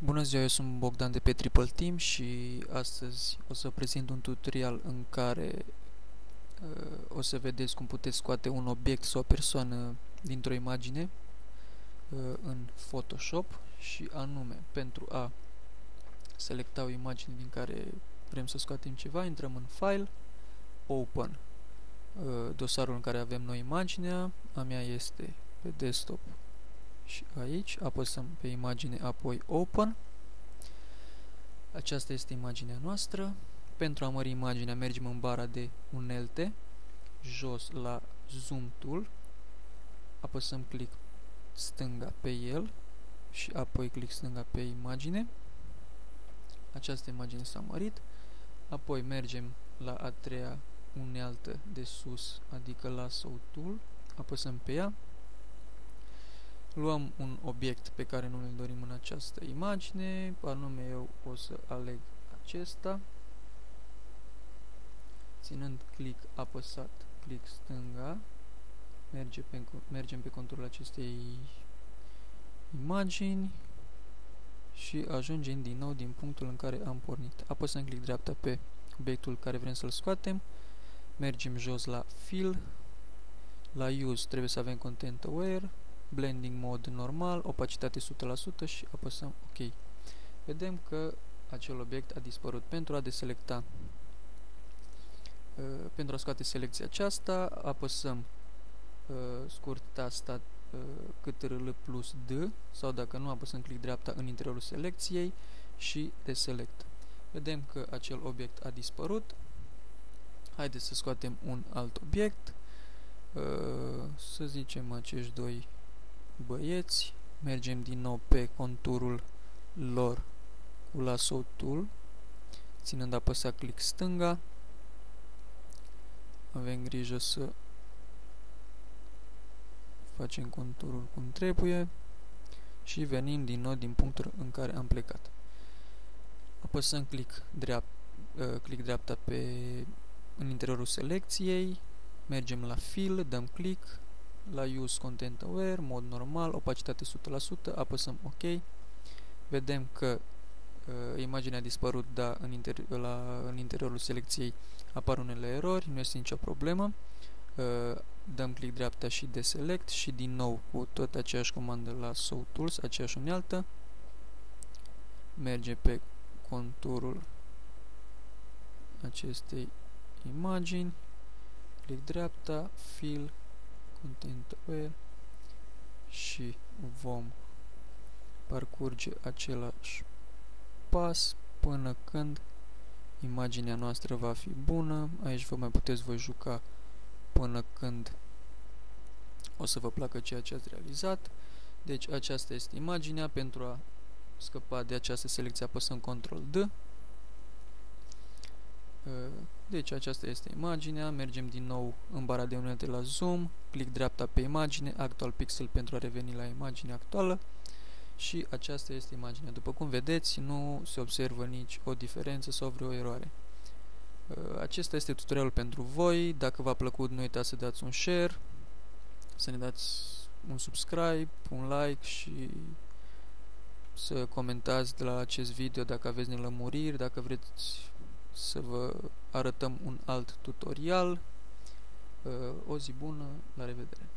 Bună ziua, eu sunt Bogdan de pe Triple Team și astăzi o să prezint un tutorial în care o să vedeți cum puteți scoate un obiect sau o persoană dintr-o imagine în Photoshop și anume pentru a selecta o imagine din care vrem să scoatem ceva, intrăm în File, Open, dosarul în care avem noi imaginea, a mea este pe desktop și aici, apăsăm pe imagine, apoi Open. Aceasta este imaginea noastră. Pentru a mări imaginea mergem în bara de unelte, jos la Zoom Tool, apăsăm click stânga pe el și apoi click stânga pe imagine. Această imagine s-a mărit. Apoi mergem la a treia unealtă de sus, adică Lasso Tool, apăsăm pe ea. Luăm un obiect pe care nu îl dorim în această imagine, anume eu o să aleg acesta. Ținând click apăsat, click stânga, mergem pe conturul acestei imagini și ajungem din nou din punctul în care am pornit. Apăsăm click dreapta pe obiectul care vrem să-l scoatem, mergem jos la Fill, la Use trebuie să avem Content Aware, Blending Mode normal, opacitate 100% și apăsăm OK. Vedem că acel obiect a dispărut. Pentru a deselecta, pentru a scoate selecția aceasta, apăsăm scurt tasta Ctrl plus D sau dacă nu, apăsăm click dreapta în interiorul selecției și deselect. Vedem că acel obiect a dispărut. Haideți să scoatem un alt obiect, să zicem acești doi băieți, mergem din nou pe conturul lor cu Lasso Tool, ținând apăsat click stânga, avem grijă să facem conturul cum trebuie și venim din nou din punctul în care am plecat. Apăsăm click dreapta în interiorul selecției, mergem la Fill, dăm click, la Use Content Aware, mod normal, opacitate 100%, apăsăm OK. Vedem că imaginea a dispărut, dar în interiorul selecției apar unele erori, nu este nicio problemă. Dăm click dreapta și deselect și din nou cu tot aceeași comandă la Show Tools, aceeași unealtă. Merge pe conturul acestei imagini, click dreapta, Fill, Content Aware și vom parcurge același pas până când imaginea noastră va fi bună. Aici vă mai puteți voi juca până când o să vă placă ceea ce ați realizat. Deci aceasta este imaginea. Pentru a scăpa de această selecție apăsăm Ctrl D. Deci aceasta este imaginea, mergem din nou în bara de unelte la Zoom, click dreapta pe imagine, Actual Pixel pentru a reveni la imaginea actuală și aceasta este imaginea. După cum vedeți, nu se observă nici o diferență sau vreo eroare. Acesta este tutorialul pentru voi. Dacă v-a plăcut, nu uitați să dați un share, să ne dați un subscribe, un like și să comentați de la acest video dacă aveți nelămuriri, dacă vreți să vă arătăm un alt tutorial. O zi bună, la revedere!